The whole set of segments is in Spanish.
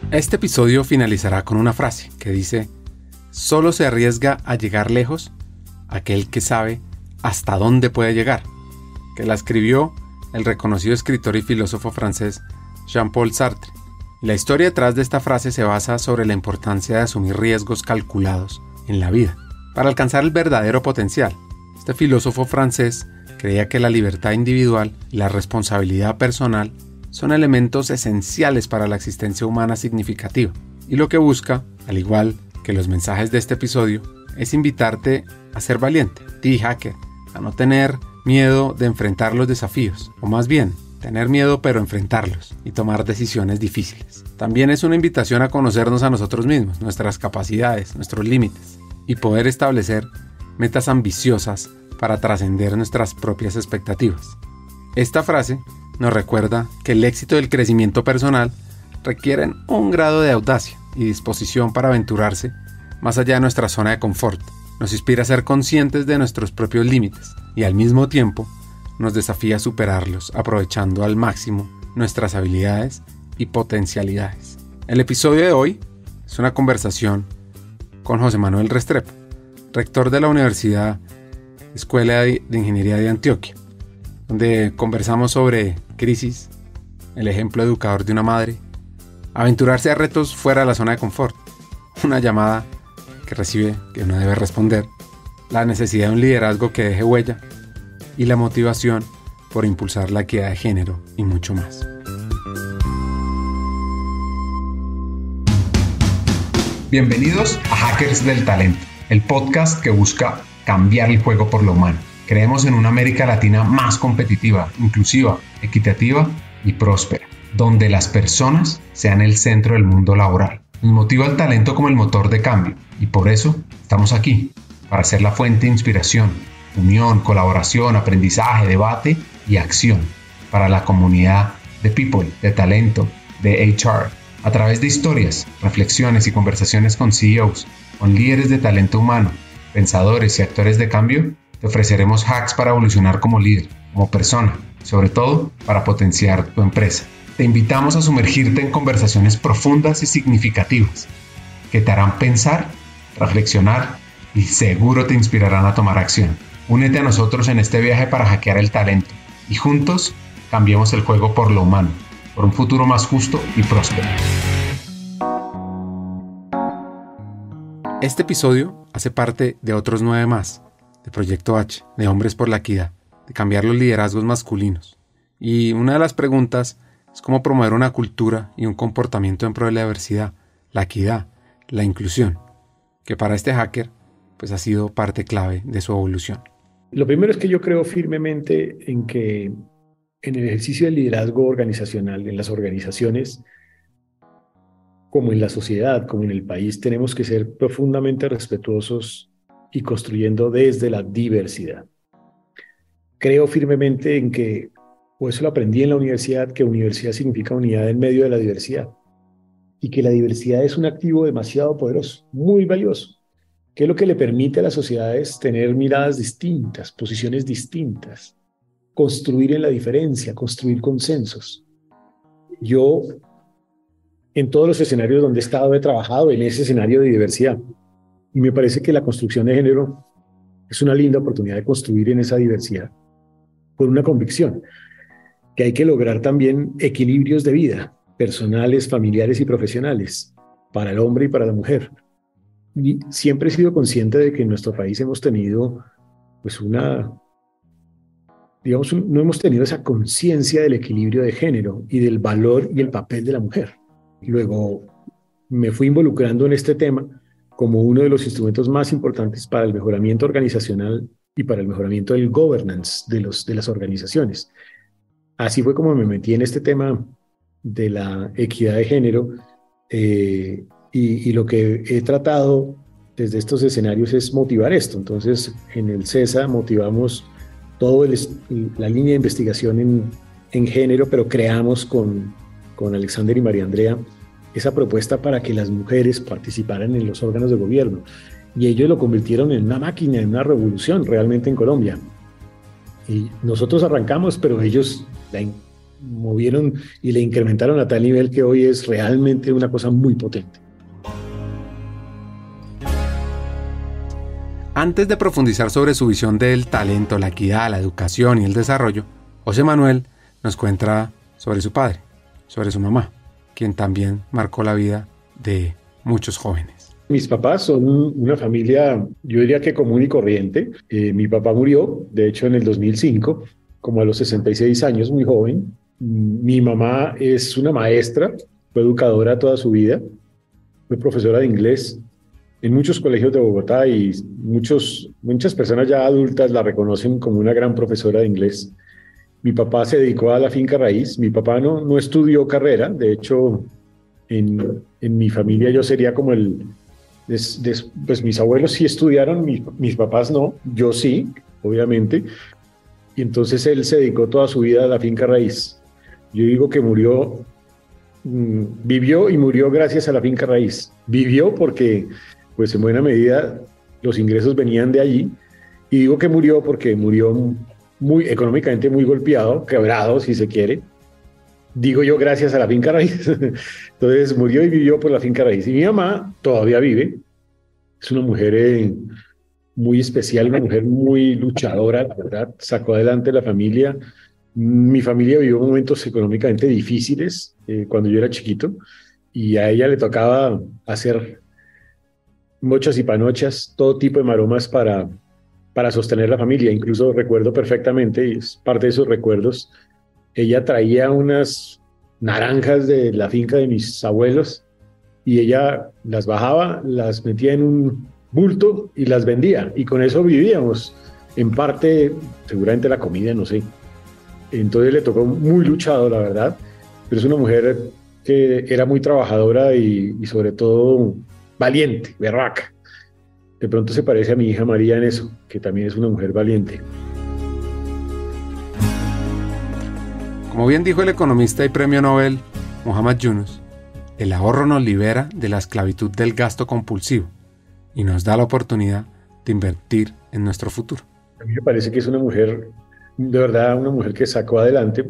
Este episodio finalizará con una frase que dice: solo se arriesga a llegar lejos aquel que sabe hasta dónde puede llegar, que la escribió el reconocido escritor y filósofo francés Jean-Paul Sartre. Y la historia detrás de esta frase se basa sobre la importancia de asumir riesgos calculados en la vida, para alcanzar el verdadero potencial. Este filósofo francés creía que la libertad individual y la responsabilidad personal son elementos esenciales para la existencia humana significativa. Y lo que busca, al igual que los mensajes de este episodio, es invitarte a ser valiente, ti hacker, a no tener miedo de enfrentar los desafíos, o más bien, tener miedo pero enfrentarlos y tomar decisiones difíciles. También es una invitación a conocernos a nosotros mismos, nuestras capacidades, nuestros límites, y poder establecer metas ambiciosas para trascender nuestras propias expectativas. Esta frase nos recuerda que el éxito y el crecimiento personal requieren un grado de audacia y disposición para aventurarse más allá de nuestra zona de confort. Nos inspira a ser conscientes de nuestros propios límites y al mismo tiempo nos desafía a superarlos, aprovechando al máximo nuestras habilidades y potencialidades. El episodio de hoy es una conversación con José Manuel Restrepo, rector de la Universidad Escuela de Ingeniería de Antioquia, donde conversamos sobre crisis, el ejemplo educador de una madre, aventurarse a retos fuera de la zona de confort, una llamada que recibe que uno debe responder, la necesidad de un liderazgo que deje huella y la motivación por impulsar la equidad de género y mucho más. Bienvenidos a Hackers del Talento, el podcast que busca cambiar el juego por lo humano. Creemos en una América Latina más competitiva, inclusiva, equitativa y próspera, donde las personas sean el centro del mundo laboral. Nos motiva el talento como el motor de cambio y por eso estamos aquí, para ser la fuente de inspiración, unión, colaboración, aprendizaje, debate y acción para la comunidad de people, de talento, de HR. A través de historias, reflexiones y conversaciones con CEOs, con líderes de talento humano, pensadores y actores de cambio, te ofreceremos hacks para evolucionar como líder, como persona, sobre todo para potenciar tu empresa. Te invitamos a sumergirte en conversaciones profundas y significativas que te harán pensar, reflexionar y seguro te inspirarán a tomar acción. Únete a nosotros en este viaje para hackear el talento y juntos cambiemos el juego por lo humano, por un futuro más justo y próspero. Este episodio hace parte de otros 9 más, de Proyecto H, de Hombres por la Equidad, de cambiar los liderazgos masculinos. Y una de las preguntas es cómo promover una cultura y un comportamiento en pro de la diversidad, la equidad, la inclusión, que para este hacker pues ha sido parte clave de su evolución. Lo primero es que yo creo firmemente en que en el ejercicio del liderazgo organizacional, en las organizaciones, como en la sociedad, como en el país, tenemos que ser profundamente respetuosos y construyendo desde la diversidad. Creo firmemente en que, o eso lo aprendí en la universidad, que universidad significa unidad en medio de la diversidad y que la diversidad es un activo demasiado poderoso, muy valioso, que es lo que le permite a las sociedades tener miradas distintas, posiciones distintas, construir en la diferencia, construir consensos. Yo, en todos los escenarios donde he estado, he trabajado en ese escenario de diversidad. Y me parece que la construcción de género es una linda oportunidad de construir en esa diversidad, por una convicción, que hay que lograr también equilibrios de vida, personales, familiares y profesionales, para el hombre y para la mujer. Y siempre he sido consciente de que en nuestro país hemos tenido, pues no hemos tenido esa conciencia del equilibrio de género y del valor y el papel de la mujer. Luego me fui involucrando en este tema como uno de los instrumentos más importantes para el mejoramiento organizacional y para el mejoramiento del governance de las organizaciones. Así fue como me metí en este tema de la equidad de género y lo que he tratado desde estos escenarios es motivar esto. Entonces, en el CESA motivamos toda la línea de investigación en género, pero creamos con Alexander y María Andrea esa propuesta para que las mujeres participaran en los órganos de gobierno. Y ellos lo convirtieron en una máquina, en una revolución realmente en Colombia. Y nosotros arrancamos, pero ellos movieron y le incrementaron a tal nivel que hoy es realmente una cosa muy potente. Antes de profundizar sobre su visión del talento, la equidad, la educación y el desarrollo, José Manuel nos cuenta sobre su padre, sobre su mamá, quien también marcó la vida de muchos jóvenes. Mis papás son una familia, yo diría que común y corriente. Mi papá murió, de hecho, en el 2005, como a los 66 años, muy joven. Mi mamá es una maestra, fue educadora toda su vida, fue profesora de inglés en muchos colegios de Bogotá y muchas personas ya adultas la reconocen como una gran profesora de inglés. Mi papá se dedicó a la finca raíz. Mi papá no estudió carrera. De hecho, en mi familia yo sería como pues mis abuelos sí estudiaron, mis papás no, yo sí, obviamente. Y entonces él se dedicó toda su vida a la finca raíz. Yo digo que vivió y murió gracias a la finca raíz. Vivió porque, pues en buena medida, los ingresos venían de allí. Y digo que murió porque murió económicamente muy golpeado, quebrado, si se quiere. Digo yo gracias a la finca raíz. Entonces murió y vivió por la finca raíz. Y mi mamá todavía vive. Es una mujer muy especial, una mujer muy luchadora, la verdad. Sacó adelante la familia. Mi familia vivió momentos económicamente difíciles cuando yo era chiquito. Y a ella le tocaba hacer mochas y panochas, todo tipo de maromas para sostener la familia. Incluso recuerdo perfectamente, y es parte de esos recuerdos, ella traía unas naranjas de la finca de mis abuelos y ella las bajaba, las metía en un bulto y las vendía. Y con eso vivíamos. En parte, seguramente la comida, no sé. Entonces le tocó muy luchado, la verdad. Pero es una mujer que era muy trabajadora y sobre todo valiente, berraca. De pronto se parece a mi hija María en eso, que también es una mujer valiente. Como bien dijo el economista y premio Nobel Muhammad Yunus, el ahorro nos libera de la esclavitud del gasto compulsivo y nos da la oportunidad de invertir en nuestro futuro. A mí me parece que es una mujer, de verdad, una mujer que sacó adelante.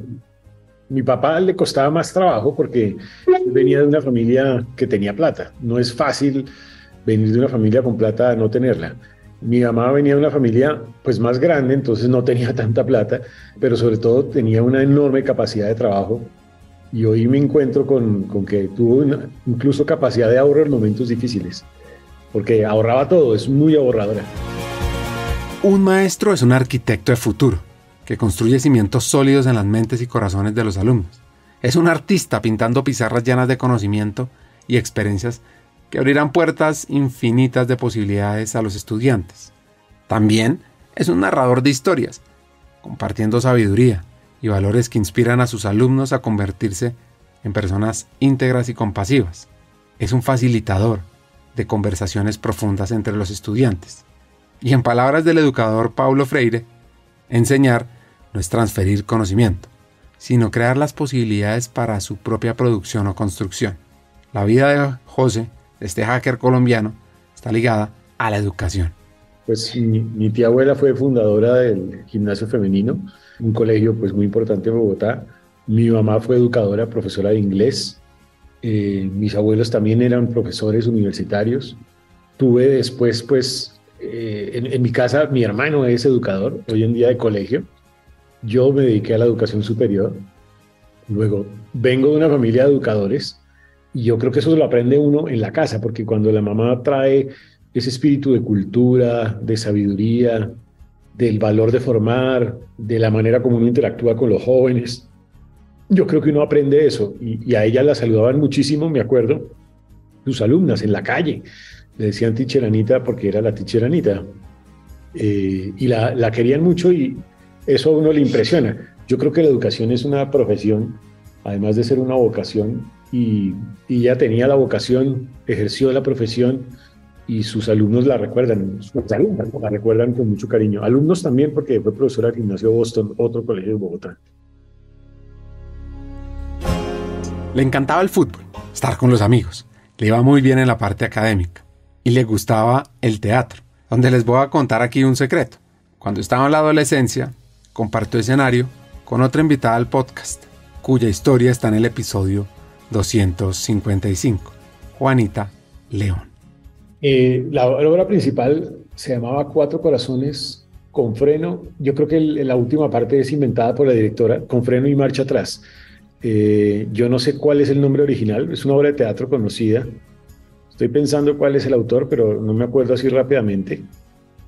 Mi papá le costaba más trabajo porque venía de una familia que tenía plata. No es fácil venir de una familia con plata a no tenerla. Mi mamá venía de una familia pues más grande, entonces no tenía tanta plata, pero sobre todo tenía una enorme capacidad de trabajo. Y hoy me encuentro con que tuvo incluso capacidad de ahorro en momentos difíciles, porque ahorraba todo, es muy ahorradora. Un maestro es un arquitecto de futuro, que construye cimientos sólidos en las mentes y corazones de los alumnos. Es un artista pintando pizarras llenas de conocimiento y experiencias que abrirán puertas infinitas de posibilidades a los estudiantes. También es un narrador de historias, compartiendo sabiduría y valores que inspiran a sus alumnos a convertirse en personas íntegras y compasivas. Es un facilitador de conversaciones profundas entre los estudiantes. Y en palabras del educador Paulo Freire, enseñar no es transferir conocimiento, sino crear las posibilidades para su propia producción o construcción. La vida de José, este hacker colombiano, está ligada a la educación. Pues mi tía abuela fue fundadora del Gimnasio Femenino, un colegio pues muy importante en Bogotá. Mi mamá fue educadora, profesora de inglés. Mis abuelos también eran profesores universitarios. Tuve después pues en mi casa mi hermano es educador, hoy en día de colegio. Yo me dediqué a la educación superior. Luego vengo de una familia de educadores. Y yo creo que eso lo aprende uno en la casa, porque cuando la mamá trae ese espíritu de cultura, de sabiduría, del valor de formar, de la manera como uno interactúa con los jóvenes, yo creo que uno aprende eso. Y a ella la saludaban muchísimo, me acuerdo, sus alumnas en la calle. Le decían teacher Anita porque era la teacher Anita. Y la querían mucho y eso a uno le impresiona. Yo creo que la educación es una profesión, además de ser una vocación, y ella tenía la vocación, ejerció la profesión y sus alumnos la recuerdan, sus alumnos la recuerdan con mucho cariño. Alumnos también porque fue profesora del Gimnasio Boston, otro colegio de Bogotá. Le encantaba el fútbol, estar con los amigos, le iba muy bien en la parte académica y le gustaba el teatro, donde les voy a contar aquí un secreto. Cuando estaba en la adolescencia, compartió escenario con otra invitada al podcast, cuya historia está en el episodio 255, Juanita León. La obra principal se llamaba Cuatro Corazones con freno. Yo creo que la última parte es inventada por la directora, con freno y marcha atrás. Yo no sé cuál es el nombre original, es una obra de teatro conocida. Estoy pensando cuál es el autor, pero no me acuerdo así rápidamente.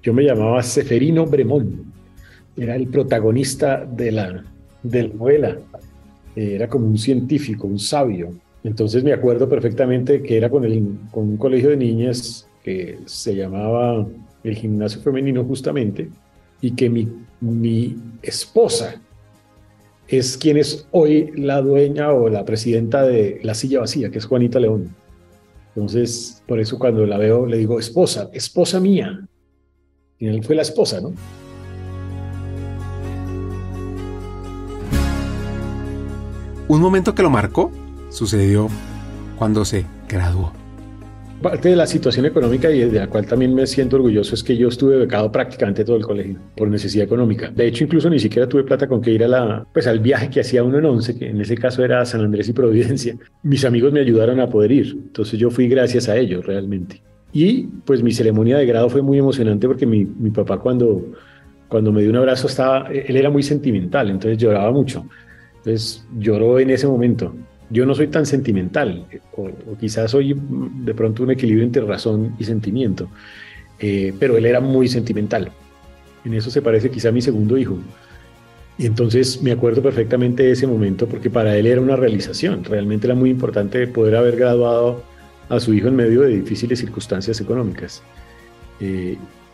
Yo me llamaba Ceferino Bremón, era el protagonista de la novela. Era como un científico, un sabio. Entonces me acuerdo perfectamente que era con un colegio de niñas que se llamaba el Gimnasio Femenino justamente, y que mi esposa es quien es hoy la dueña o la presidenta de La Silla Vacía, que es Juanita León. Entonces, por eso cuando la veo le digo, esposa mía. Y él fue la esposa, ¿no? Un momento que lo marcó sucedió cuando se graduó. Parte de la situación económica y de la cual también me siento orgulloso es que yo estuve becado prácticamente todo el colegio por necesidad económica. De hecho, incluso ni siquiera tuve plata con que ir al viaje que hacía uno en 11, que en ese caso era San Andrés y Providencia. Mis amigos me ayudaron a poder ir, entonces yo fui gracias a ellos realmente. Y pues mi ceremonia de grado fue muy emocionante porque mi papá cuando me dio un abrazo él era muy sentimental, entonces lloraba mucho. Entonces lloró en ese momento. Yo no soy tan sentimental, o quizás soy de pronto un equilibrio entre razón y sentimiento, pero él era muy sentimental. En eso se parece quizá a mi segundo hijo. Y entonces me acuerdo perfectamente de ese momento porque para él era una realización. Realmente era muy importante poder haber graduado a su hijo en medio de difíciles circunstancias económicas.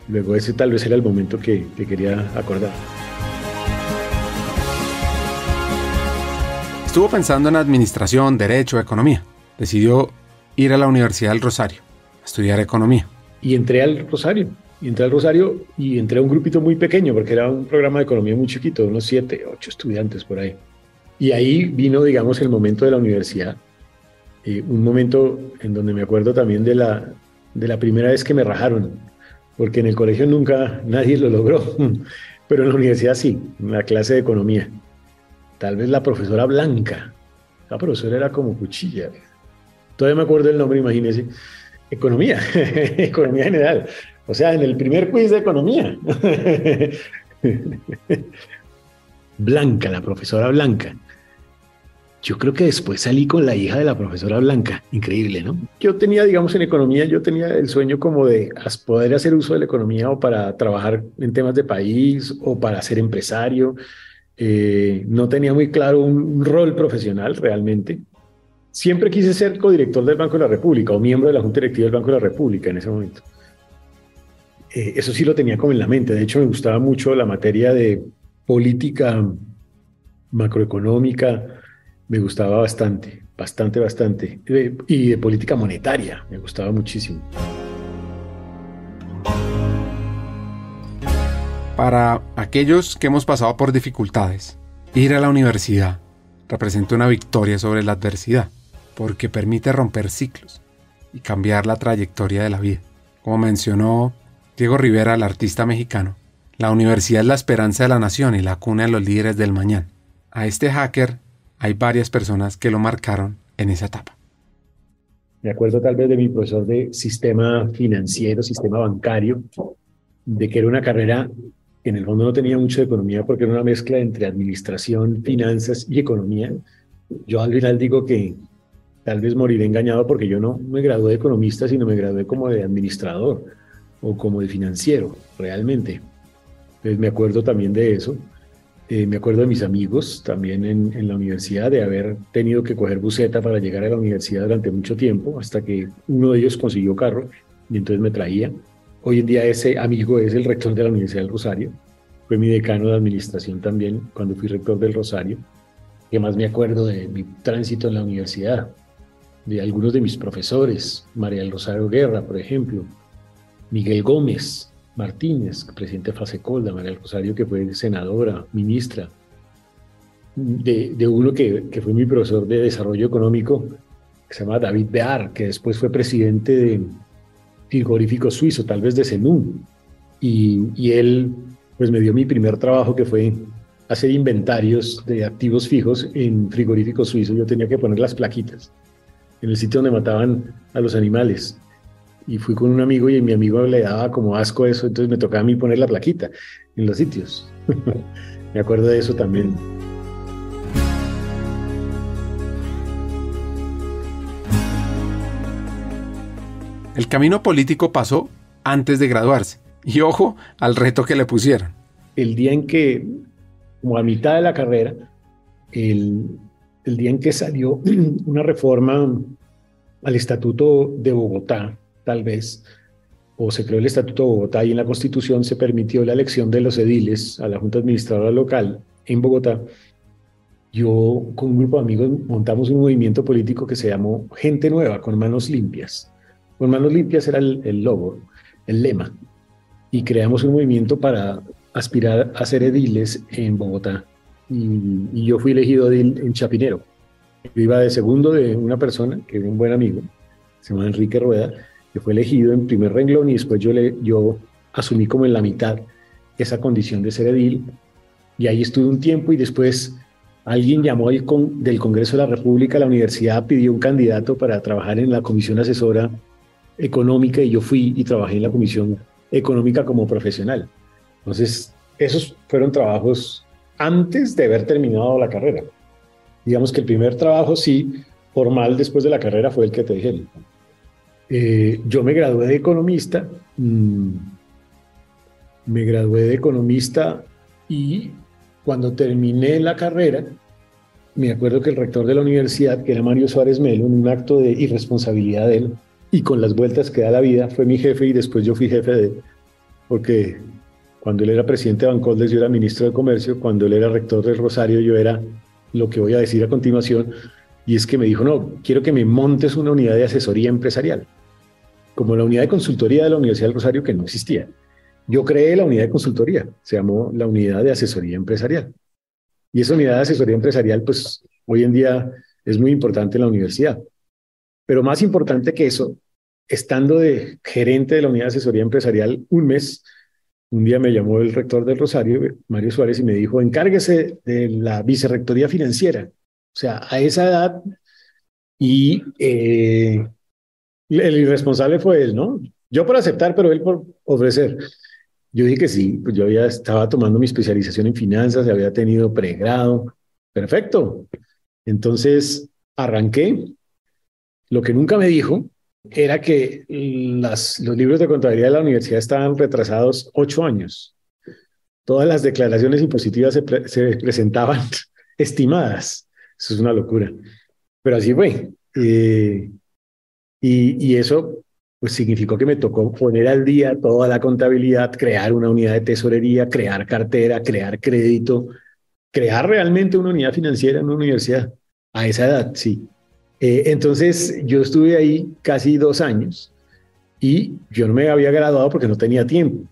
Luego ese tal vez era el momento que quería acordar. Estuvo pensando en administración, derecho, economía. Decidió ir a la Universidad del Rosario a estudiar economía. Y entré al Rosario y entré a un grupito muy pequeño porque era un programa de economía muy chiquito, unos 7, 8 estudiantes por ahí. Y ahí vino, digamos, el momento de la universidad. Un momento en donde me acuerdo también de la primera vez que me rajaron, porque en el colegio nunca nadie lo logró, pero en la universidad sí, en la clase de economía. Tal vez la profesora Blanca. La profesora era como cuchilla. Todavía me acuerdo el nombre, imagínense. Economía, economía general. O sea, en el primer quiz de economía. Blanca, la profesora Blanca. Yo creo que después salí con la hija de la profesora Blanca. Increíble, ¿no? Yo tenía, digamos, en economía, yo tenía el sueño como de poder hacer uso de la economía o para trabajar en temas de país o para ser empresario. No tenía muy claro un rol profesional realmente. Siempre quise ser codirector del Banco de la República o miembro de la Junta Directiva del Banco de la República en ese momento. Eso sí lo tenía como en la mente. De hecho, me gustaba mucho la materia de política macroeconómica. Me gustaba bastante. Y de política monetaria. Me gustaba muchísimo. Para aquellos que hemos pasado por dificultades, ir a la universidad representa una victoria sobre la adversidad, porque permite romper ciclos y cambiar la trayectoria de la vida. Como mencionó Diego Rivera, el artista mexicano, la universidad es la esperanza de la nación y la cuna de los líderes del mañana. A este hacker hay varias personas que lo marcaron en esa etapa. Me acuerdo tal vez de mi profesor de sistema financiero, sistema bancario, de que era una carrera que en el fondo no tenía mucho de economía porque era una mezcla entre administración, finanzas y economía. Yo al final digo que tal vez moriré engañado porque yo no me gradué de economista, sino me gradué como de administrador o como de financiero, realmente. Entonces me acuerdo también de eso. Me acuerdo de mis amigos también en la universidad, de haber tenido que coger buseta para llegar a la universidad durante mucho tiempo, hasta que uno de ellos consiguió carro y entonces me traía. Hoy en día ese amigo es el rector de la Universidad del Rosario. Fue mi decano de administración también cuando fui rector del Rosario. ¿Qué más me acuerdo de mi tránsito en la universidad? De algunos de mis profesores, María del Rosario Guerra, por ejemplo, Miguel Gómez Martínez, presidente de Fasecolda, María del Rosario, que fue senadora, ministra, de uno que fue mi profesor de desarrollo económico, que se llama David Bear, que después fue presidente de frigorífico suizo, tal vez de Cenú, y él pues me dio mi primer trabajo, que fue hacer inventarios de activos fijos en frigoríficos suizos. Yo tenía que poner las plaquitas en el sitio donde mataban a los animales. Y fui con un amigo y a mi amigo le daba como asco eso, entonces me tocaba a mí poner la plaquita en los sitios. Me acuerdo de eso también. El camino político pasó antes de graduarse. Y ojo al reto que le pusieron. El día en que, como a mitad de la carrera, el día en que salió una reforma al Estatuto de Bogotá, tal vez, o se creó el Estatuto de Bogotá y en la Constitución se permitió la elección de los ediles a la Junta Administradora Local en Bogotá, yo con un grupo de amigos montamos un movimiento político que se llamó Gente Nueva, con manos limpias. Con manos limpias era el logo, el lema. Y creamos un movimiento para aspirar a ser ediles en Bogotá. Y yo fui elegido edil en Chapinero. Yo iba de segundo de una persona, que era un buen amigo, se llama Enrique Rueda, que fue elegido en primer renglón y después yo asumí como en la mitad esa condición de ser edil. Y ahí estuve un tiempo y después alguien llamó del Congreso de la República, la universidad pidió un candidato para trabajar en la Comisión Asesora Económica y yo fui y trabajé en la Comisión Económica como profesional. Entonces, esos fueron trabajos antes de haber terminado la carrera. Digamos que el primer trabajo, sí, formal después de la carrera fue el que te dije. Yo me gradué de economista, y cuando terminé la carrera, me acuerdo que el rector de la universidad, que era Mario Suárez Melo, en un acto de irresponsabilidad de él, y con las vueltas que da la vida, fue mi jefe y después yo fui jefe de él, porque cuando él era presidente de Bancoldes yo era ministro de Comercio, cuando él era rector del Rosario yo era lo que voy a decir a continuación, y es que me dijo, no, quiero que me montes una unidad de asesoría empresarial, como la unidad de consultoría de la Universidad del Rosario que no existía. Yo creé la unidad de consultoría, se llamó la unidad de asesoría empresarial. Y esa unidad de asesoría empresarial, pues hoy en día es muy importante en la universidad. Pero más importante que eso, estando de gerente de la unidad de asesoría empresarial un mes, un día me llamó el rector del Rosario, Mario Suárez, y me dijo, encárguese de la vicerrectoría financiera. O sea, a esa edad, y el irresponsable fue él, ¿no? Yo por aceptar, pero él por ofrecer. Yo dije que sí, pues yo ya estaba tomando mi especialización en finanzas, había tenido pregrado. Perfecto. Entonces arranqué. Lo que nunca me dijo era que los libros de contabilidad de la universidad estaban retrasados 8 años. Todas las declaraciones impositivas se presentaban estimadas. Eso es una locura. Pero así fue. Y eso pues significó que me tocó poner al día toda la contabilidad, crear una unidad de tesorería, crear cartera, crear crédito, crear realmente una unidad financiera en una universidad. A esa edad, sí. Entonces yo estuve ahí casi 2 años y yo no me había graduado porque no tenía tiempo.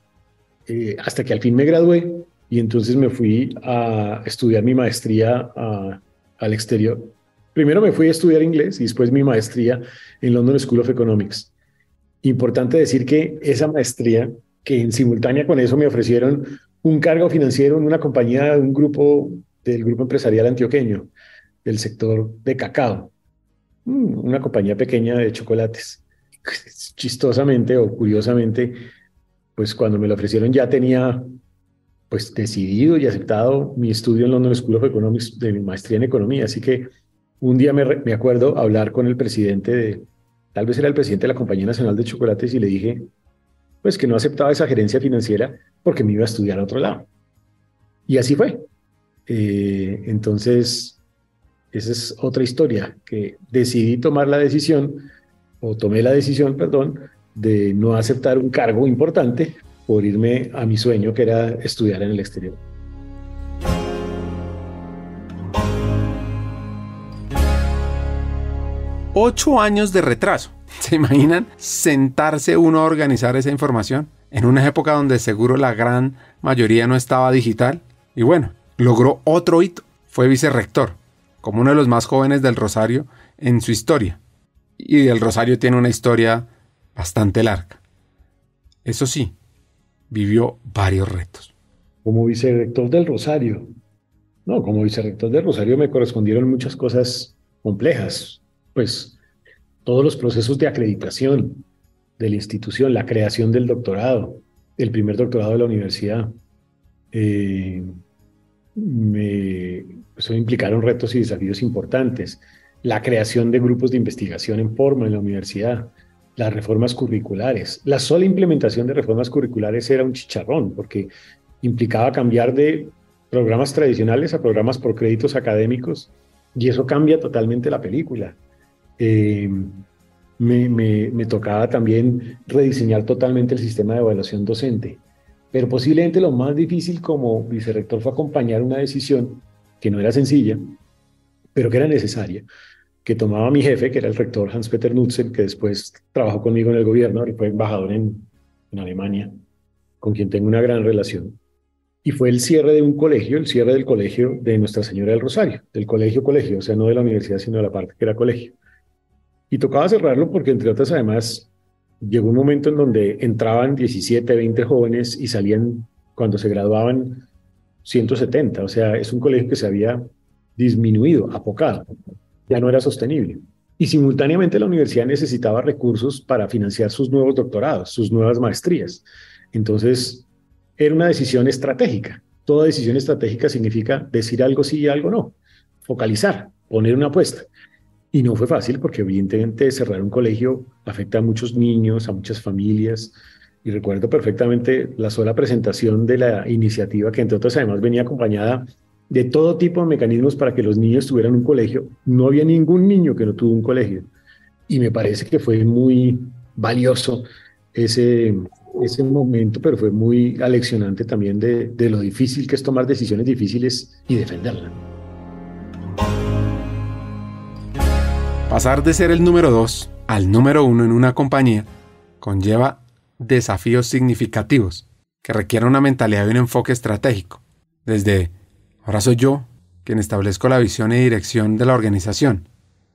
Hasta que al fin me gradué y entonces me fui a estudiar mi maestría al exterior. Primero me fui a estudiar inglés y después mi maestría en London School of Economics. Importante decir que esa maestría, que en simultánea con eso me ofrecieron un cargo financiero en una compañía, del grupo empresarial antioqueño, del sector de cacao, una compañía pequeña de chocolates. Chistosamente o curiosamente, pues cuando me lo ofrecieron ya tenía pues decidido y aceptado mi estudio en London School of Economics de mi maestría en economía, así que un día me acuerdo hablar con el presidente tal vez era el presidente de la Compañía Nacional de Chocolates y le dije pues que no aceptaba esa gerencia financiera porque me iba a estudiar a otro lado. Y así fue. Entonces, esa es otra historia, que tomé la decisión, perdón, de no aceptar un cargo importante por irme a mi sueño, que era estudiar en el exterior. Ocho años de retraso. ¿Se imaginan sentarse uno a organizar esa información en una época donde seguro la gran mayoría no estaba digital? Y bueno, logró otro hito. Fue vicerrector, como uno de los más jóvenes del Rosario en su historia. Y el Rosario tiene una historia bastante larga. Eso sí, vivió varios retos. Como vicerrector del Rosario, No, como vicerrector de Rosario me correspondieron muchas cosas complejas, pues todos los procesos de acreditación de la institución, la creación del doctorado, el primer doctorado de la universidad, eh, eso implicaron retos y desafíos importantes. La creación de grupos de investigación en forma en la universidad, las reformas curriculares. La sola implementación de reformas curriculares era un chicharrón, porque implicaba cambiar de programas tradicionales a programas por créditos académicos, y eso cambia totalmente la película. Eh, me tocaba también rediseñar totalmente el sistema de evaluación docente. Pero posiblemente lo más difícil como vicerrector fue acompañar una decisión que no era sencilla, pero que era necesaria, que tomaba mi jefe, que era el rector Hans-Peter Nutzen, que después trabajó conmigo en el gobierno y fue embajador en Alemania, con quien tengo una gran relación. Y fue el cierre de un colegio, el cierre del colegio de Nuestra Señora del Rosario, del colegio, o sea, no de la universidad, sino de la parte que era colegio. Y tocaba cerrarlo porque, entre otras, además, llegó un momento en donde entraban 17, 20 jóvenes y salían, cuando se graduaban, 170. O sea, es un colegio que se había disminuido, apocado. Ya no era sostenible. Y simultáneamente la universidad necesitaba recursos para financiar sus nuevos doctorados, sus nuevas maestrías. Entonces, era una decisión estratégica. Toda decisión estratégica significa decir algo sí y algo no. Focalizar, poner una apuesta. Y no fue fácil porque evidentemente cerrar un colegio afecta a muchos niños, a muchas familias. Y recuerdo perfectamente la sola presentación de la iniciativa, que entre otras además venía acompañada de todo tipo de mecanismos para que los niños tuvieran un colegio. No había ningún niño que no tuvo un colegio. Y me parece que fue muy valioso ese, ese momento, pero fue muy aleccionante también de lo difícil que es tomar decisiones difíciles y defenderlas. Pasar de ser el número 2 al número 1 en una compañía conlleva desafíos significativos que requieren una mentalidad y un enfoque estratégico. Desde, ahora soy yo quien establezco la visión y dirección de la organización.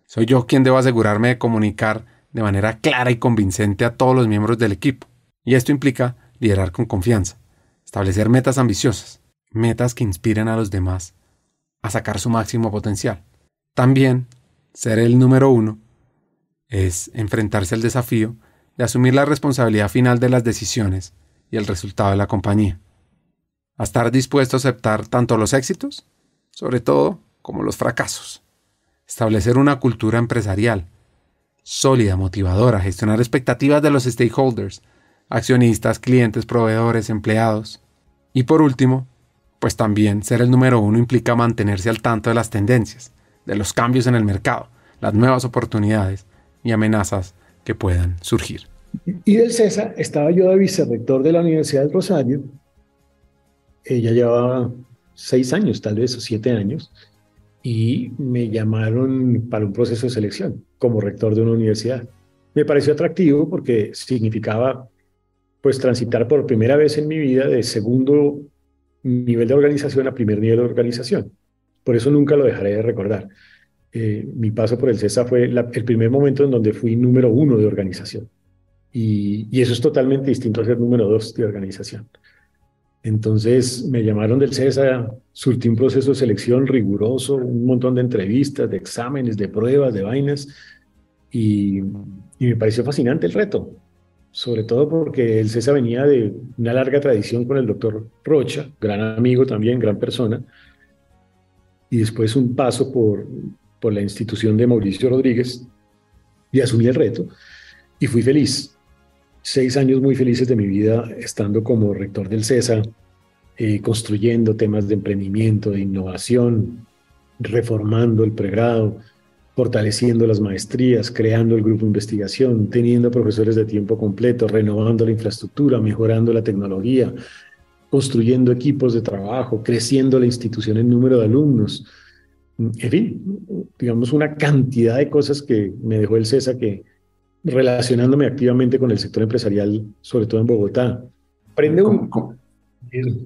Soy yo quien debo asegurarme de comunicar de manera clara y convincente a todos los miembros del equipo. Y esto implica liderar con confianza, establecer metas ambiciosas, metas que inspiren a los demás a sacar su máximo potencial. También, ser el número 1 es enfrentarse al desafío de asumir la responsabilidad final de las decisiones y el resultado de la compañía. A estar dispuesto a aceptar tanto los éxitos, sobre todo, como los fracasos. Establecer una cultura empresarial sólida, motivadora, gestionar expectativas de los stakeholders, accionistas, clientes, proveedores, empleados. Y por último, pues también ser el número 1 implica mantenerse al tanto de las tendencias, de los cambios en el mercado, las nuevas oportunidades y amenazas que puedan surgir. Y del CESA estaba yo de vicerrector de la Universidad del Rosario. Ella llevaba 6 años, tal vez, o 7 años, y me llamaron para un proceso de selección como rector de una universidad. Me pareció atractivo porque significaba, pues, transitar por primera vez en mi vida de segundo nivel de organización a primer nivel de organización. Por eso nunca lo dejaré de recordar. Mi paso por el CESA fue el primer momento en donde fui número 1 de organización. Y eso es totalmente distinto a ser número 2 de organización. Entonces me llamaron del CESA, surtí un proceso de selección riguroso, un montón de entrevistas, de exámenes, de pruebas, de vainas, y me pareció fascinante el reto, sobre todo porque el CESA venía de una larga tradición con el doctor Rocha, gran amigo también, gran persona, y después un paso por la institución de Mauricio Rodríguez, y asumí el reto, y fui feliz. 6 años muy felices de mi vida estando como rector del CESA, construyendo temas de emprendimiento, de innovación, reformando el pregrado, fortaleciendo las maestrías, creando el grupo de investigación, teniendo profesores de tiempo completo, renovando la infraestructura, mejorando la tecnología, construyendo equipos de trabajo, creciendo la institución en número de alumnos. En fin, digamos una cantidad de cosas que me dejó el CESA, que relacionándome activamente con el sector empresarial, sobre todo en Bogotá. Aprende uno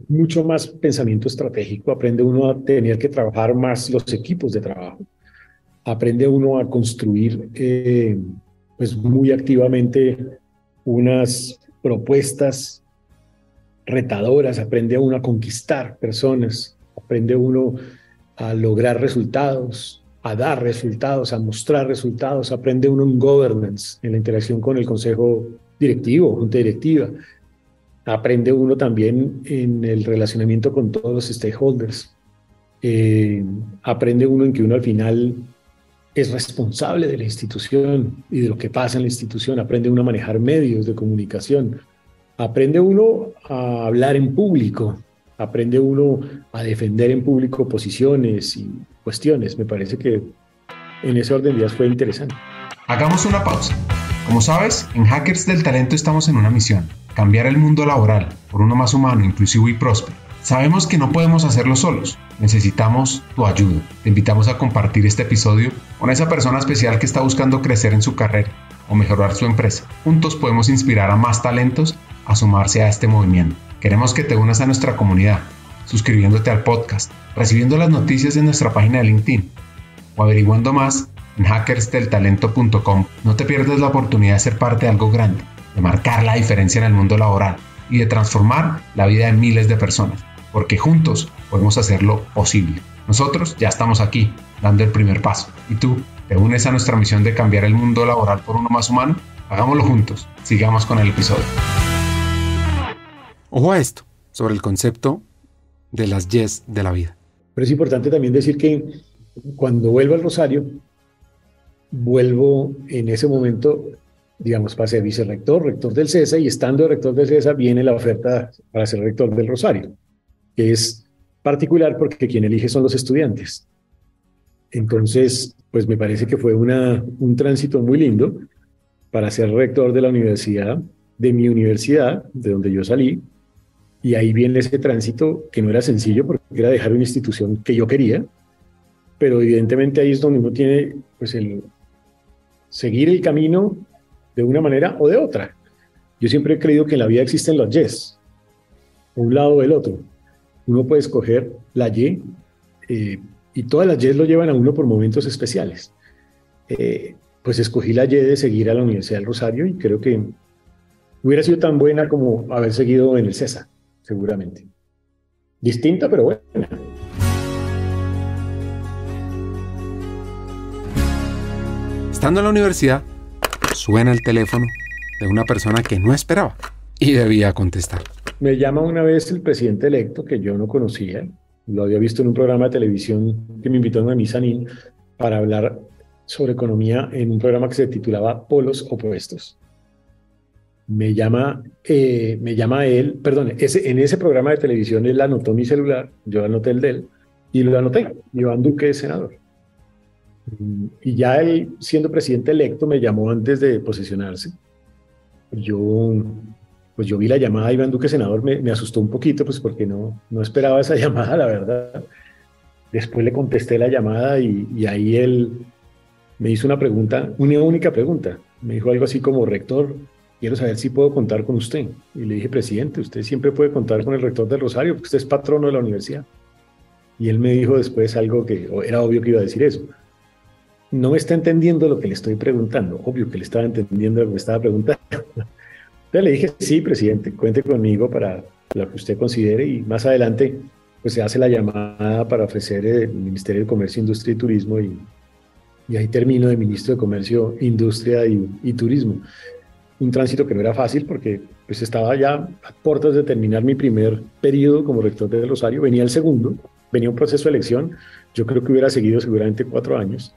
mucho más pensamiento estratégico, aprende uno a tener que trabajar más los equipos de trabajo, aprende uno a construir pues muy activamente unas propuestas retadoras, aprende uno a conquistar personas, aprende uno a lograr resultados, a dar resultados, a mostrar resultados. Aprende uno en governance, en la interacción con el consejo directivo, junta directiva. Aprende uno también en el relacionamiento con todos los stakeholders. Aprende uno en que uno al final es responsable de la institución y de lo que pasa en la institución. Aprende uno a manejar medios de comunicación. Aprende uno a hablar en público. Aprende uno a defender en público posiciones y cuestiones. Me parece que en ese orden de ideas fue interesante. Hagamos una pausa. Como sabes, en Hackers del Talento estamos en una misión: cambiar el mundo laboral por uno más humano, inclusivo y próspero. Sabemos que no podemos hacerlo solos, necesitamos tu ayuda. Te invitamos a compartir este episodio con esa persona especial que está buscando crecer en su carrera o mejorar su empresa. Juntos podemos inspirar a más talentos a sumarse a este movimiento. Queremos que te unas a nuestra comunidad, suscribiéndote al podcast, recibiendo las noticias en nuestra página de LinkedIn o averiguando más en hackersdeltalento.com. No te pierdas la oportunidad de ser parte de algo grande, de marcar la diferencia en el mundo laboral y de transformar la vida de miles de personas, porque juntos podemos hacerlo posible. Nosotros ya estamos aquí, dando el primer paso. ¿Y tú, te unes a nuestra misión de cambiar el mundo laboral por uno más humano? Hagámoslo juntos. Sigamos con el episodio. Ojo a esto, sobre el concepto de las yes de la vida. Pero es importante también decir que cuando vuelvo al Rosario, vuelvo en ese momento, digamos, para ser vicerrector, rector del CESA, y estando de rector del CESA viene la oferta para ser rector del Rosario, que es particular porque quien elige son los estudiantes. Entonces, pues me parece que fue un tránsito muy lindo para ser rector de la universidad, de mi universidad, de donde yo salí, y ahí viene ese tránsito que no era sencillo porque era dejar una institución que yo quería, pero evidentemente ahí es donde uno tiene pues el seguir el camino de una manera o de otra. Yo siempre he creído que en la vida existen los yes, un lado o el otro. Uno puede escoger la y, y todas las yes lo llevan a uno por momentos especiales. Pues escogí la y de seguir a la Universidad del Rosario y creo que hubiera sido tan buena como haber seguido en el CESA, seguramente. Distinta, pero buena. Estando en la universidad, suena el teléfono de una persona que no esperaba y debía contestar. Me llama una vez el presidente electo, que yo no conocía, lo había visto en un programa de televisión que me invitó a una Misanín para hablar sobre economía en un programa que se titulaba Polos Opuestos. Me llama él, perdón, en ese programa de televisión él anotó mi celular, yo anoté el de él, y lo anoté, Iván Duque, senador. Y ya él, siendo presidente electo, me llamó antes de posesionarse. Yo vi la llamada de Iván Duque, senador, me asustó un poquito, pues porque no esperaba esa llamada, la verdad. Después le contesté la llamada y ahí él me hizo una pregunta, una única pregunta. Me dijo algo así como: rector, quiero saber si puedo contar con usted. Y le dije: presidente, usted siempre puede contar con el rector del Rosario, porque usted es patrono de la universidad. Y él me dijo después algo que era obvio que iba a decir eso. No me está entendiendo lo que le estoy preguntando. Obvio que le estaba entendiendo lo que me estaba preguntando. Entonces le dije: sí, presidente, cuente conmigo para lo que usted considere, y más adelante pues se hace la llamada para ofrecer el Ministerio de Comercio, Industria y Turismo, y ahí termino de ministro de Comercio, Industria y Turismo. Un tránsito que no era fácil porque pues estaba ya a puertas de terminar mi primer periodo como rector del Rosario, venía el segundo, venía un proceso de elección, yo creo que hubiera seguido seguramente 4 años,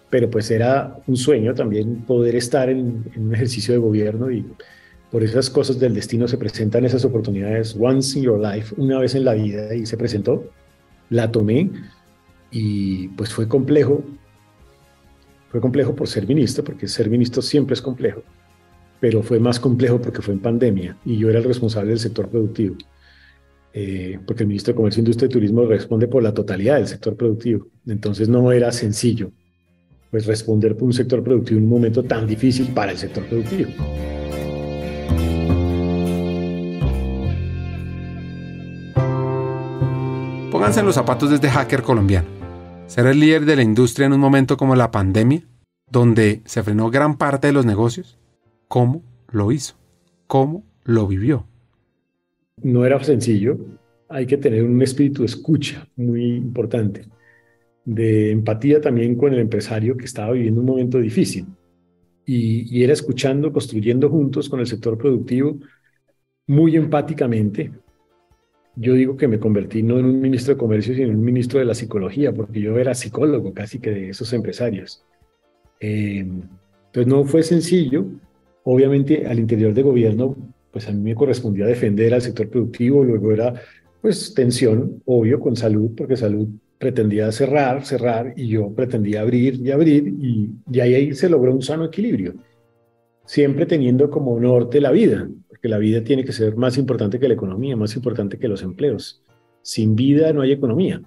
pero pues era un sueño también poder estar en un ejercicio de gobierno, y por esas cosas del destino se presentan esas oportunidades once in your life, una vez en la vida, y se presentó, la tomé, y pues fue complejo por ser ministro, porque ser ministro siempre es complejo, pero fue más complejo porque fue en pandemia y yo era el responsable del sector productivo, porque el ministro de Comercio, Industria y Turismo responde por la totalidad del sector productivo, entonces no era sencillo pues responder por un sector productivo en un momento tan difícil para el sector productivo. Pónganse en los zapatos de este hacker colombiano. Ser el líder de la industria en un momento como la pandemia, donde se frenó gran parte de los negocios. ¿Cómo lo hizo? ¿Cómo lo vivió? No era sencillo. hay que tener un espíritu de escucha muy importante, de empatía también con el empresario que estaba viviendo un momento difícil. Y era escuchando, construyendo juntos con el sector productivo, muy empáticamente. Yo digo que me convertí no en un ministro de comercio, sino en un ministro de la psicología, porque yo era psicólogo casi que de esos empresarios. Entonces no fue sencillo. Obviamente al interior de gobierno, pues a mí me correspondía defender al sector productivo, luego era pues tensión, obvio, con salud, porque salud pretendía cerrar, y yo pretendía abrir y abrir, y ahí se logró un sano equilibrio, siempre teniendo como norte la vida, porque la vida tiene que ser más importante que la economía, más importante que los empleos. Sin vida no hay economía,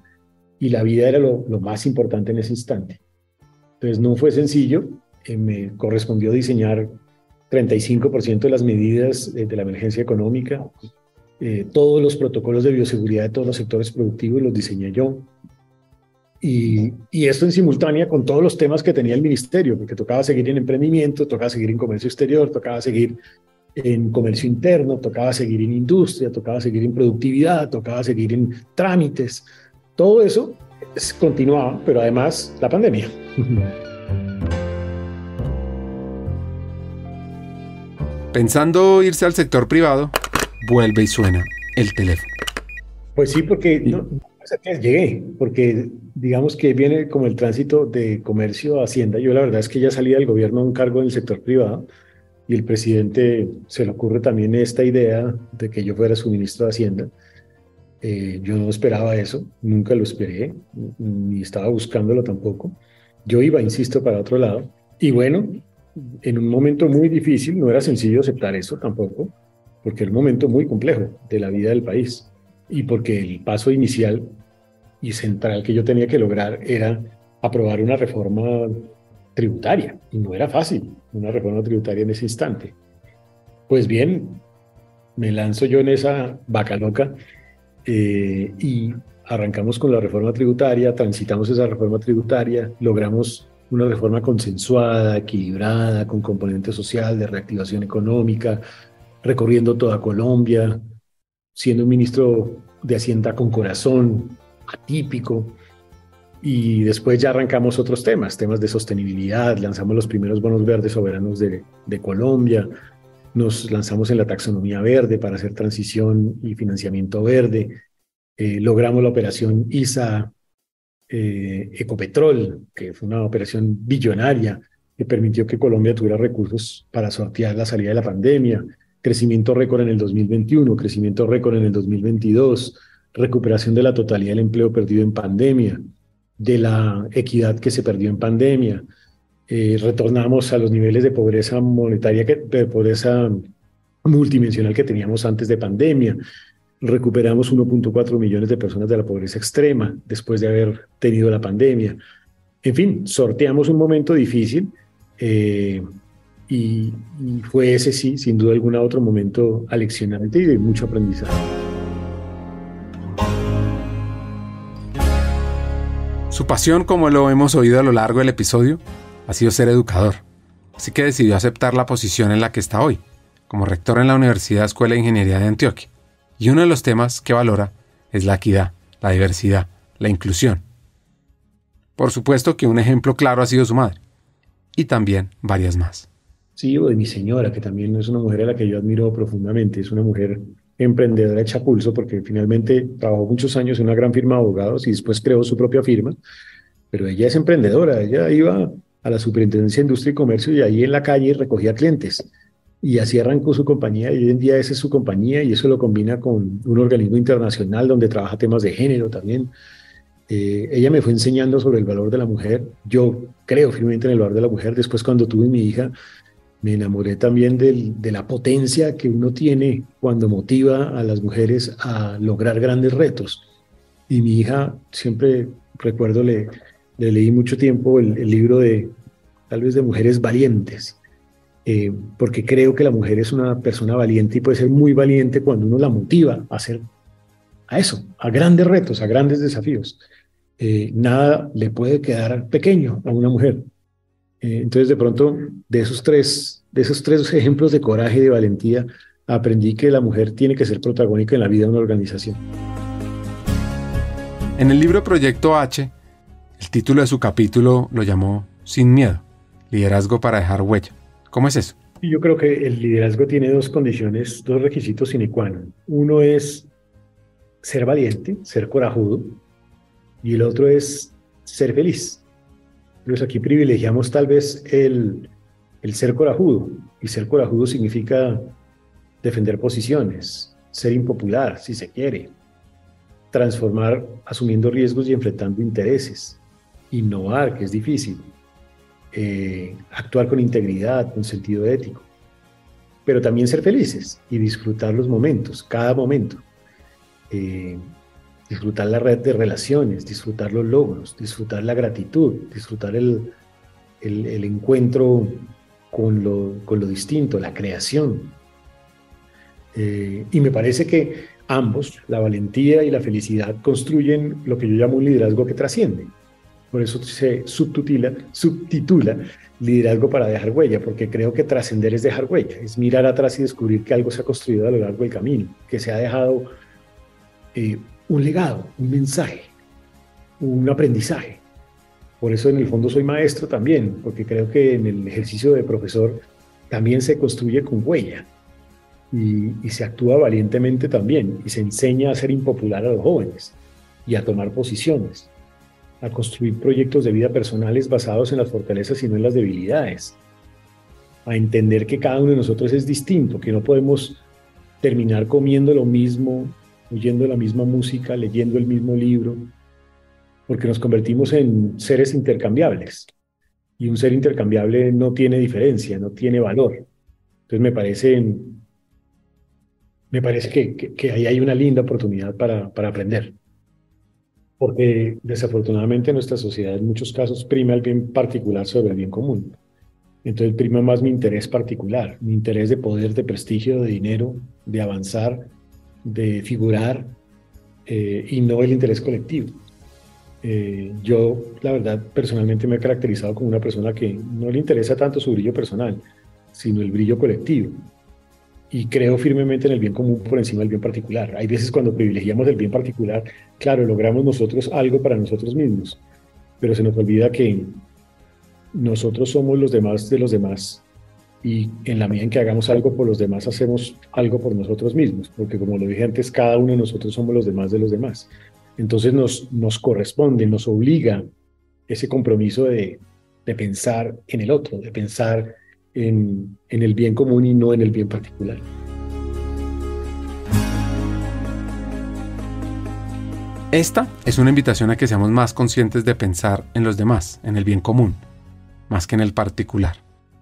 y la vida era lo más importante en ese instante. Entonces no fue sencillo, me correspondió diseñar 35% de las medidas de la emergencia económica, todos los protocolos de bioseguridad de todos los sectores productivos los diseñé yo. Y esto en simultánea con todos los temas que tenía el ministerio, porque tocaba seguir en emprendimiento, tocaba seguir en comercio exterior, tocaba seguir en comercio interno, tocaba seguir en industria, tocaba seguir en productividad, tocaba seguir en trámites. Todo eso continuaba, pero además la pandemia. Pensando irse al sector privado, vuelve y suena el teléfono. Pues sí, porque llegué, porque digamos que viene como el tránsito de comercio a Hacienda. Yo la verdad es que ya salí del gobierno a un cargo en el sector privado, y el presidente se le ocurre también esta idea de que yo fuera su ministro de Hacienda. Yo no esperaba eso, nunca lo esperé, ni estaba buscándolo tampoco. Yo iba, insisto, para otro lado. Y bueno, en un momento muy difícil, no era sencillo aceptar eso tampoco, porque era un momento muy complejo de la vida del país, y porque el paso inicial y central que yo tenía que lograr era aprobar una reforma tributaria, y no era fácil, una reforma tributaria en ese instante. Pues bien, me lanzo yo en esa vaca loca, y arrancamos con la reforma tributaria, transitamos esa reforma tributaria, logramos una reforma consensuada, equilibrada, con componente social, de reactivación económica, recorriendo toda Colombia, siendo un ministro de Hacienda con corazón, atípico. Y después ya arrancamos otros temas de sostenibilidad, lanzamos los primeros bonos verdes soberanos de Colombia, nos lanzamos en la taxonomía verde para hacer transición y financiamiento verde, logramos la operación ISA Ecopetrol, que fue una operación billonaria que permitió que Colombia tuviera recursos para sortear la salida de la pandemia, crecimiento récord en el 2021, crecimiento récord en el 2022, recuperación de la totalidad del empleo perdido en pandemia, de la equidad que se perdió en pandemia, retornamos a los niveles de pobreza monetaria, de pobreza multidimensional que teníamos antes de pandemia, recuperamos 1.4 millones de personas de la pobreza extrema después de haber tenido la pandemia. En fin, sorteamos un momento difícil, y fue ese, sí, sin duda alguna, otro momento aleccionante y de mucho aprendizaje. Su pasión, como lo hemos oído a lo largo del episodio, ha sido ser educador, así que decidió aceptar la posición en la que está hoy, como rector en la Universidad Escuela de Ingeniería de Antioquia. Y uno de los temas que valora es la equidad, la diversidad, la inclusión. Por supuesto que un ejemplo claro ha sido su madre, y también varias más. Sí, o de mi señora, que también es una mujer a la que yo admiro profundamente. Es una mujer emprendedora hecha pulso, porque finalmente trabajó muchos años en una gran firma de abogados y después creó su propia firma. Pero ella es emprendedora, ella iba a la Superintendencia de Industria y Comercio y ahí en la calle recogía clientes. Y así arrancó su compañía, y hoy en día esa es su compañía, y eso lo combina con un organismo internacional donde trabaja temas de género también. Ella me fue enseñando sobre el valor de la mujer. Yo creo firmemente en el valor de la mujer. Después, cuando tuve mi hija, me enamoré también de la potencia que uno tiene cuando motiva a las mujeres a lograr grandes retos. Y mi hija, siempre recuerdo, le leí mucho tiempo el libro tal vez de Mujeres Valientes, porque creo que la mujer es una persona valiente y puede ser muy valiente cuando uno la motiva a hacer a eso, a grandes retos, a grandes desafíos. Nada le puede quedar pequeño a una mujer. Entonces, de pronto, de esos tres ejemplos de coraje y de valentía, aprendí que la mujer tiene que ser protagónica en la vida de una organización. En el libro Proyecto H, el título de su capítulo lo llamó Sin miedo, liderazgo para dejar huella. ¿Cómo es eso? Yo creo que el liderazgo tiene dos condiciones, dos requisitos sine qua non. Uno es ser valiente, ser corajudo, y el otro es ser feliz. Entonces aquí privilegiamos tal vez el ser corajudo, y ser corajudo significa defender posiciones, ser impopular, si se quiere, transformar asumiendo riesgos y enfrentando intereses, innovar, que es difícil, actuar con integridad, con sentido ético, pero también ser felices y disfrutar los momentos, cada momento, disfrutar la red de relaciones, disfrutar los logros, disfrutar la gratitud, disfrutar el encuentro con lo distinto, la creación. Y me parece que ambos, la valentía y la felicidad, construyen lo que yo llamo un liderazgo que trasciende. Por eso se subtitula liderazgo para dejar huella, porque creo que trascender es dejar huella, es mirar atrás y descubrir que algo se ha construido a lo largo del camino, que se ha dejado un legado, un mensaje, un aprendizaje. Por eso en el fondo soy maestro también, porque creo que en el ejercicio de profesor también se construye con huella y se actúa valientemente también y se enseña a ser impopular a los jóvenes y a tomar posiciones, a construir proyectos de vida personales basados en las fortalezas y no en las debilidades, a entender que cada uno de nosotros es distinto, que no podemos terminar comiendo lo mismo, oyendo la misma música, leyendo el mismo libro, porque nos convertimos en seres intercambiables y un ser intercambiable no tiene diferencia, no tiene valor. Entonces me parece que ahí hay una linda oportunidad para aprender. Porque desafortunadamente en nuestra sociedad en muchos casos prima el bien particular sobre el bien común. Entonces prima más mi interés particular, mi interés de poder, de prestigio, de dinero, de avanzar, de figurar, y no el interés colectivo. Yo, la verdad, personalmente me he caracterizado como una persona que no le interesa tanto su brillo personal, sino el brillo colectivo. Y creo firmemente en el bien común por encima del bien particular. Hay veces cuando privilegiamos el bien particular, claro, logramos nosotros algo para nosotros mismos, pero se nos olvida que nosotros somos los demás de los demás y en la medida en que hagamos algo por los demás, hacemos algo por nosotros mismos, porque como lo dije antes, cada uno de nosotros somos los demás de los demás. Entonces nos corresponde, nos obliga ese compromiso de pensar en el otro, de pensar en el bien común y no en el bien particular. Esta es una invitación a que seamos más conscientes de pensar en los demás, en el bien común, más que en el particular.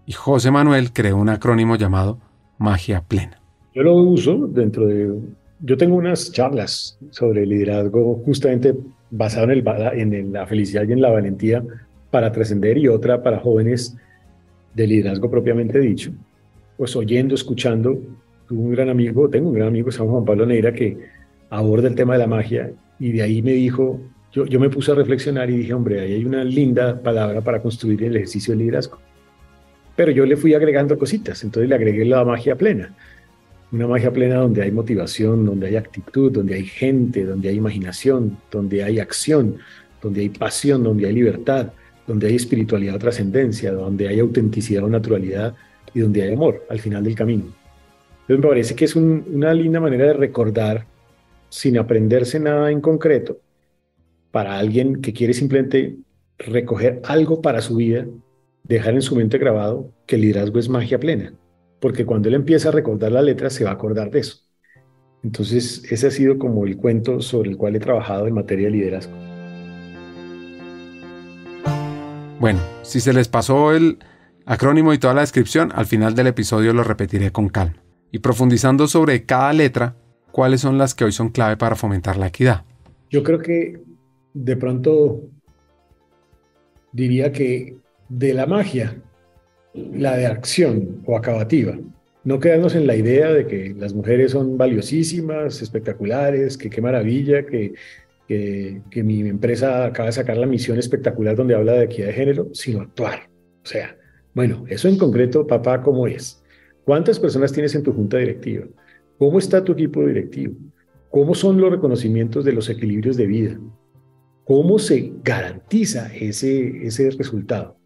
Y José Manuel creó un acrónimo llamado Magia Plena. Yo lo uso yo tengo unas charlas sobre liderazgo justamente basado en la felicidad y en la valentía para trascender y otra para jóvenes de liderazgo propiamente dicho, pues oyendo, escuchando. Tengo un gran amigo, San Juan Pablo Neira, que aborda el tema de la magia y de ahí me dijo, yo me puse a reflexionar y dije, hombre, ahí hay una linda palabra para construir el ejercicio de liderazgo. Pero yo le fui agregando cositas, entonces le agregué la magia plena. Una magia plena donde hay motivación, donde hay actitud, donde hay gente, donde hay imaginación, donde hay acción, donde hay pasión, donde hay libertad, donde hay espiritualidad o trascendencia, donde hay autenticidad o naturalidad y donde hay amor al final del camino. Entonces me parece que es una linda manera de recordar, sin aprenderse nada en concreto, para alguien que quiere simplemente recoger algo para su vida, dejar en su mente grabado que el liderazgo es magia plena, porque cuando él empieza a recordar las letras se va a acordar de eso. Entonces ese ha sido como el cuento sobre el cual he trabajado en materia de liderazgo. Bueno, si se les pasó el acrónimo y toda la descripción, al final del episodio lo repetiré con calma. Y profundizando sobre cada letra, ¿cuáles son las que hoy son clave para fomentar la equidad? Yo creo que de pronto diría que de la magia, la de acción o acabativa. No quedarnos en la idea de que las mujeres son valiosísimas, espectaculares, que qué maravilla, que mi empresa acaba de sacar la misión espectacular donde habla de equidad de género, sino actuar. O sea, bueno, eso en concreto, papá, ¿cómo es? ¿Cuántas personas tienes en tu junta directiva? ¿Cómo está tu equipo directivo? ¿Cómo son los reconocimientos de los equilibrios de vida? ¿Cómo se garantiza ese resultado?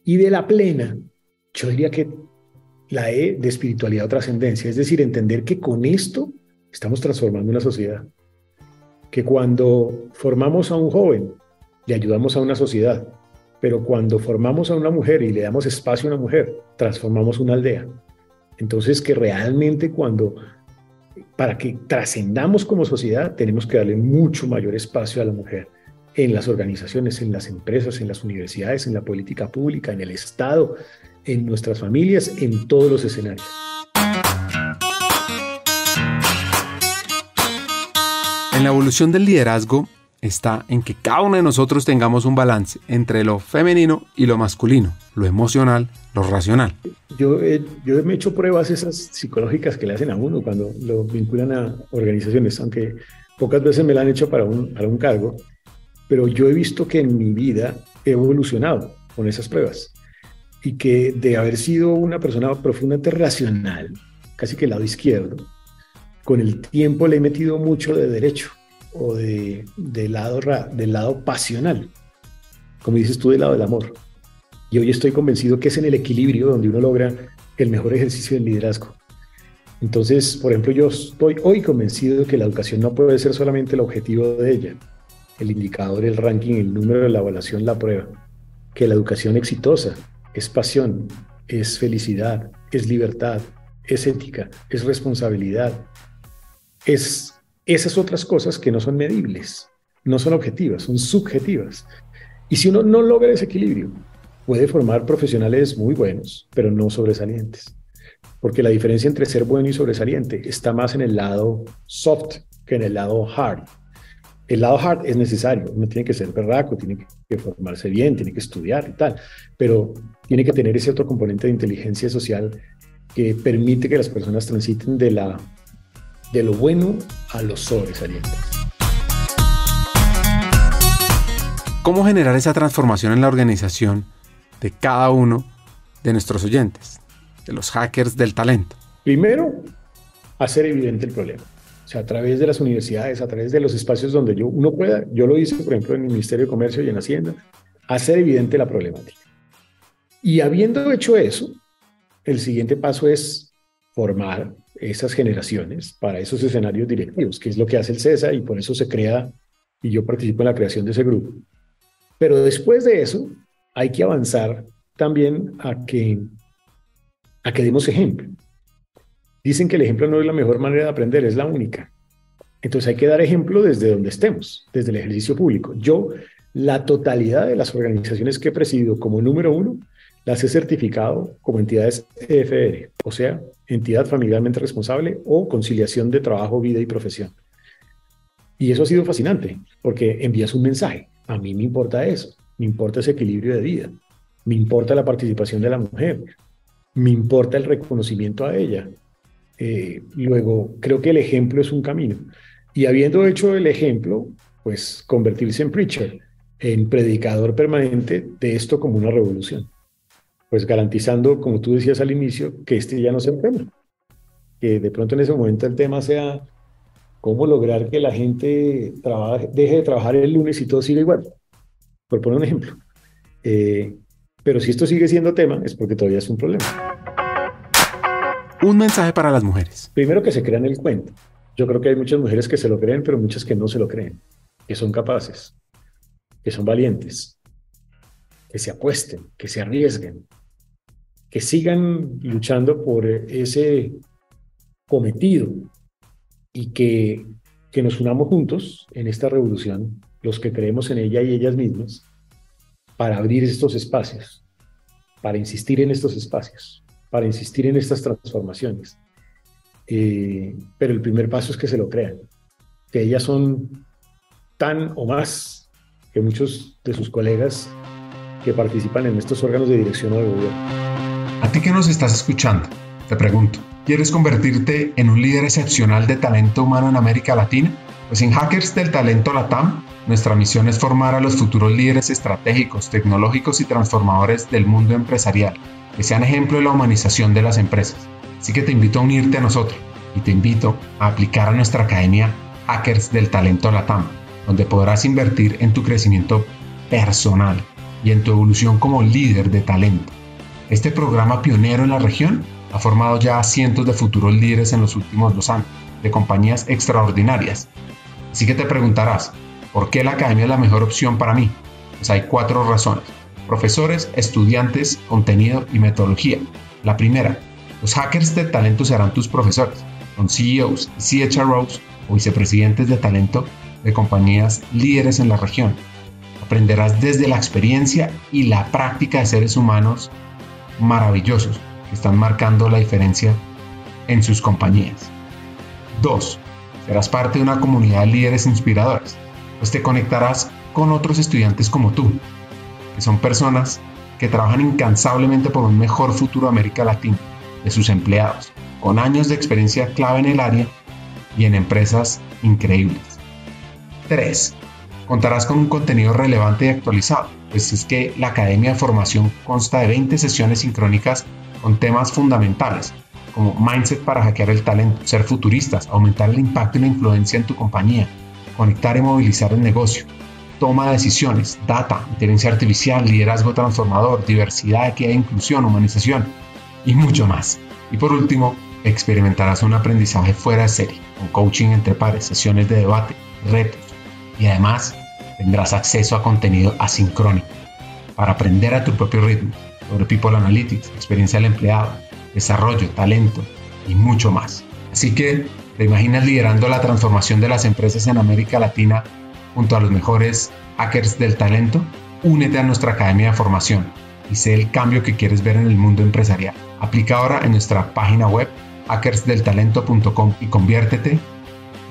Y de la plena, yo diría que la E de espiritualidad o trascendencia, es decir, entender que con esto estamos transformando una sociedad. Que cuando formamos a un joven, le ayudamos a una sociedad, pero cuando formamos a una mujer y le damos espacio a una mujer, transformamos una aldea. Entonces, que realmente para que trascendamos como sociedad, tenemos que darle mucho mayor espacio a la mujer en las organizaciones, en las empresas, en las universidades, en la política pública, en el Estado, en nuestras familias, en todos los escenarios. En la evolución del liderazgo está en que cada uno de nosotros tengamos un balance entre lo femenino y lo masculino, lo emocional, lo racional. Yo me he hecho pruebas esas psicológicas que le hacen a uno cuando lo vinculan a organizaciones, aunque pocas veces me la han hecho para un cargo, pero yo he visto que en mi vida he evolucionado con esas pruebas y que de haber sido una persona profundamente racional, casi que el lado izquierdo, con el tiempo le he metido mucho de derecho o del lado pasional, como dices tú, del lado del amor. Y hoy estoy convencido que es en el equilibrio donde uno logra el mejor ejercicio del liderazgo. Entonces, por ejemplo, yo estoy hoy convencido de que la educación no puede ser solamente el objetivo de ella, el indicador, el ranking, el número, la evaluación, la prueba. Que la educación exitosa es pasión, es felicidad, es libertad, es ética, es responsabilidad, es esas otras cosas que no son medibles, no son objetivas, son subjetivas. Y si uno no logra ese equilibrio, puede formar profesionales muy buenos, pero no sobresalientes. Porque la diferencia entre ser bueno y sobresaliente está más en el lado soft que en el lado hard. El lado hard es necesario, uno tiene que ser berraco, tiene que formarse bien, tiene que estudiar y tal, pero tiene que tener ese otro componente de inteligencia social que permite que las personas transiten de lo bueno a lo sobresaliente. ¿Cómo generar esa transformación en la organización de cada uno de nuestros oyentes, de los hackers del talento? Primero, hacer evidente el problema. O sea, a través de las universidades, a través de los espacios donde uno pueda, yo lo hice, por ejemplo, en el Ministerio de Comercio y en Hacienda, hacer evidente la problemática. Y habiendo hecho eso, el siguiente paso es formar esas generaciones para esos escenarios directivos, que es lo que hace el CESA y por eso se crea, y yo participo en la creación de ese grupo. Pero después de eso, hay que avanzar también a que demos ejemplo. Dicen que el ejemplo no es la mejor manera de aprender, es la única. Entonces hay que dar ejemplo desde donde estemos, desde el ejercicio público. Yo, la totalidad de las organizaciones que he presidido como número 1, las he certificado como entidades EFR, o sea, entidad familiarmente responsable o conciliación de trabajo, vida y profesión. Y eso ha sido fascinante, porque envías un mensaje. A mí me importa eso, me importa ese equilibrio de vida, me importa la participación de la mujer, me importa el reconocimiento a ella. Luego, creo que el ejemplo es un camino. Y habiendo hecho el ejemplo, pues convertirse en preacher, en predicador permanente de esto como una revolución. Pues garantizando, como tú decías al inicio, que este ya no sea un tema. Que de pronto en ese momento el tema sea cómo lograr que la gente deje de trabajar el lunes y todo siga igual. Por poner un ejemplo. Pero si esto sigue siendo tema, es porque todavía es un problema. Un mensaje para las mujeres. Primero, que se crean el cuento. Yo creo que hay muchas mujeres que se lo creen, pero muchas que no se lo creen. Que son capaces, que son valientes, que se apuesten, que se arriesguen, que sigan luchando por ese cometido y que nos unamos juntos en esta revolución, los que creemos en ella y ellas mismas, para abrir estos espacios, para insistir en estos espacios, para insistir en estas transformaciones. Pero el primer paso es que se lo crean, que ellas son tan o más que muchos de sus colegas que participan en estos órganos de dirección o de gobierno. A ti que nos estás escuchando, te pregunto, ¿quieres convertirte en un líder excepcional de talento humano en América Latina? Pues en Hackers del Talento LATAM, nuestra misión es formar a los futuros líderes estratégicos, tecnológicos y transformadores del mundo empresarial, que sean ejemplo de la humanización de las empresas. Así que te invito a unirte a nosotros y te invito a aplicar a nuestra academia Hackers del Talento LATAM. donde podrás invertir en tu crecimiento personal y en tu evolución como líder de talento. Este programa pionero en la región ha formado ya a cientos de futuros líderes en los últimos 2 años, de compañías extraordinarias. Así que te preguntarás, ¿por qué la academia es la mejor opción para mí? Pues hay 4 razones: profesores, estudiantes, contenido y metodología. La primera, los hackers de talento serán tus profesores. Son CEOs y CHROs o vicepresidentes de talento de compañías líderes en la región. Aprenderás desde la experiencia y la práctica de seres humanos maravillosos que están marcando la diferencia en sus compañías. 2. Serás parte de una comunidad de líderes inspiradores, pues te conectarás con otros estudiantes como tú, que son personas que trabajan incansablemente por un mejor futuro de América Latina, de sus empleados, con años de experiencia clave en el área y en empresas increíbles. 3. Contarás con un contenido relevante y actualizado, pues es que la Academia de Formación consta de 20 sesiones sincrónicas con temas fundamentales, como mindset para hackear el talento, ser futuristas, aumentar el impacto y la influencia en tu compañía, conectar y movilizar el negocio, toma de decisiones, data, inteligencia artificial, liderazgo transformador, diversidad, equidad e inclusión, humanización y mucho más. Y por último, experimentarás un aprendizaje fuera de serie, con coaching entre pares, sesiones de debate, retos y además tendrás acceso a contenido asincrónico para aprender a tu propio ritmo sobre People Analytics, experiencia del empleado, desarrollo, talento y mucho más. Así que, ¿te imaginas liderando la transformación de las empresas en América Latina junto a los mejores hackers del talento? Únete a nuestra Academia de Formación y sé el cambio que quieres ver en el mundo empresarial. Aplica ahora en nuestra página web hackersdeltalento.com y conviértete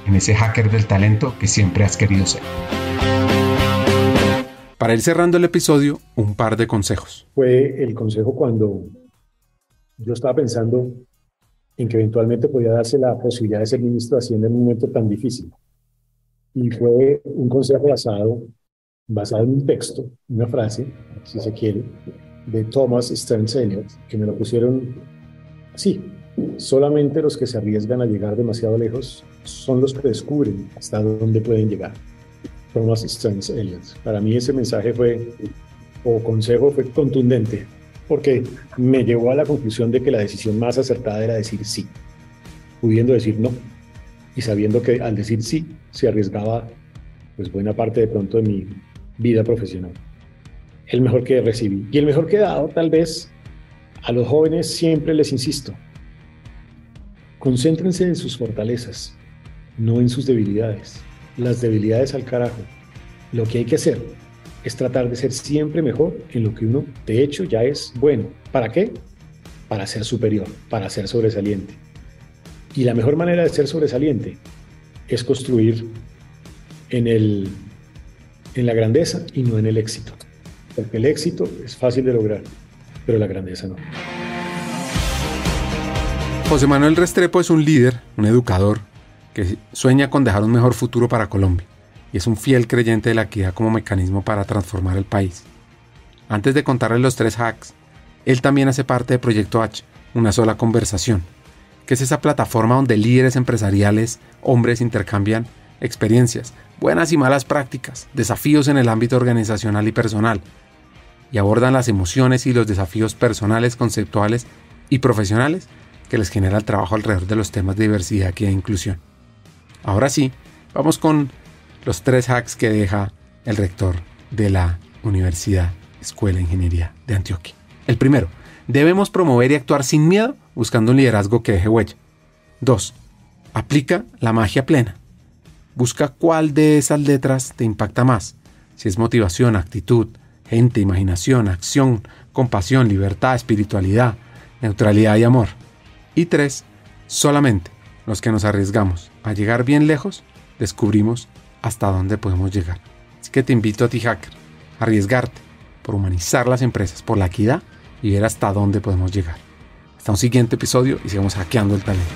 en ese hacker del talento que siempre has querido ser. Para ir cerrando el episodio, un par de consejos. Fue el consejo cuando yo estaba pensando en que eventualmente podía darse la posibilidad de ser ministro de Hacienda en un momento tan difícil. Y fue un consejo basado en un texto, una frase, si se quiere, de Thomas Stearns Eliot, que me lo pusieron así: solamente los que se arriesgan a llegar demasiado lejos son los que descubren hasta dónde pueden llegar. Thomas Stearns Eliot. Para mí ese mensaje consejo fue contundente, porque me llevó a la conclusión de que la decisión más acertada era decir sí, pudiendo decir no, y sabiendo que al decir sí se arriesgaba pues buena parte de pronto de mi vida profesional. El mejor que recibí y el mejor que he dado, tal vez. A los jóvenes siempre les insisto: concéntrense en sus fortalezas, no en sus debilidades. Las debilidades al carajo. Lo que hay que hacer es tratar de ser siempre mejor en lo que uno de hecho ya es bueno. ¿Para qué? Para ser superior, para ser sobresaliente. Y la mejor manera de ser sobresaliente es construir en la grandeza y no en el éxito. Porque el éxito es fácil de lograr, pero la grandeza no. José Manuel Restrepo es un líder, un educador, que sueña con dejar un mejor futuro para Colombia y es un fiel creyente de la equidad como mecanismo para transformar el país. Antes de contarles los 3 hacks, él también hace parte de Proyecto H, una sola conversación, que es esa plataforma donde líderes empresariales, hombres, intercambian experiencias, buenas y malas prácticas, desafíos en el ámbito organizacional y personal, y abordan las emociones y los desafíos personales, conceptuales y profesionales que les genera el trabajo alrededor de los temas de diversidad, equidad e inclusión. Ahora sí, vamos con los 3 hacks que deja el rector de la Universidad Escuela de Ingeniería de Antioquia. El primero: debemos promover y actuar sin miedo, buscando un liderazgo que deje huella. 2. Aplica la magia plena. Busca cuál de esas letras te impacta más. Si es motivación, actitud, gente, imaginación, acción, compasión, libertad, espiritualidad, neutralidad y amor. Y 3. Solamente los que nos arriesgamos a llegar bien lejos, descubrimos hasta dónde podemos llegar. Así que te invito a ti, hacker, a arriesgarte por humanizar las empresas, por la equidad y ver hasta dónde podemos llegar. Hasta un siguiente episodio y sigamos hackeando el talento.